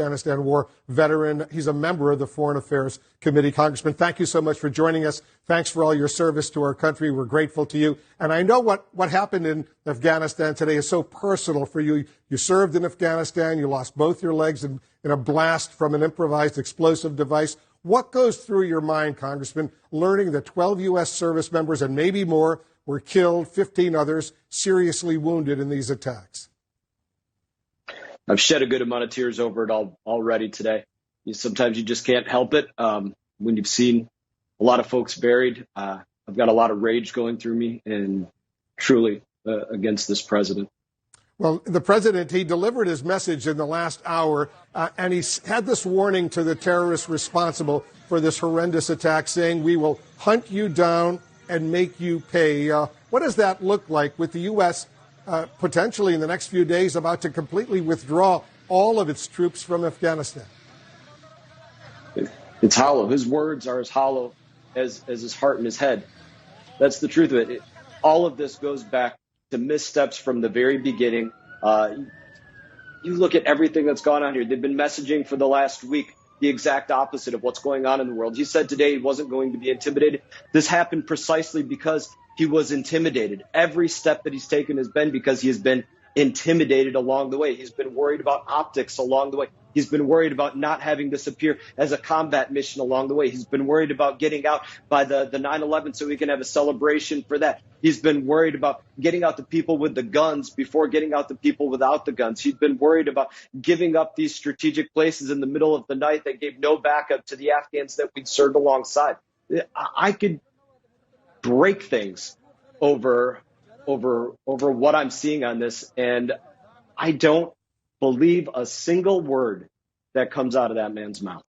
Afghanistan war veteran. He's a member of the Foreign Affairs Committee. Congressman, thank you so much for joining us. Thanks for all your service to our country. We're grateful to you. And I know what happened in Afghanistan today is so personal for you. You served in Afghanistan. You lost both your legs in a blast from an improvised explosive device. What goes through your mind, Congressman, learning that 12 U.S. service members and maybe more were killed, 15 others seriously wounded in these attacks? I've shed a good amount of tears over it already today. Sometimes you just can't help it when you've seen a lot of folks buried. I've got a lot of rage going through me and truly against this president. Well, the president, he delivered his message in the last hour, and he had this warning to the terrorists responsible for this horrendous attack, saying, "We will hunt you down and make you pay." What does that look like with the U.S. Potentially in the next few days about to completely withdraw all of its troops from Afghanistan? It's hollow. His words are as hollow as his heart and his head. That's the truth of it. All of this goes back to missteps from the very beginning. You look at everything that's gone on here. They've been messaging for the last week the exact opposite of what's going on in the world. He said today he wasn't going to be intimidated. This happened precisely because he was intimidated. Every step that he's taken has been because he has been intimidated along the way. He's been worried about optics along the way. He's been worried about not having this appear as a combat mission along the way. He's been worried about getting out by the 9/11 so we can have a celebration for that. He's been worried about getting out the people with the guns before getting out the people without the guns. He's been worried about giving up these strategic places in the middle of the night that gave no backup to the Afghans that we'd served alongside. I could break things over what I'm seeing on this, and I don't believe a single word that comes out of that man's mouth.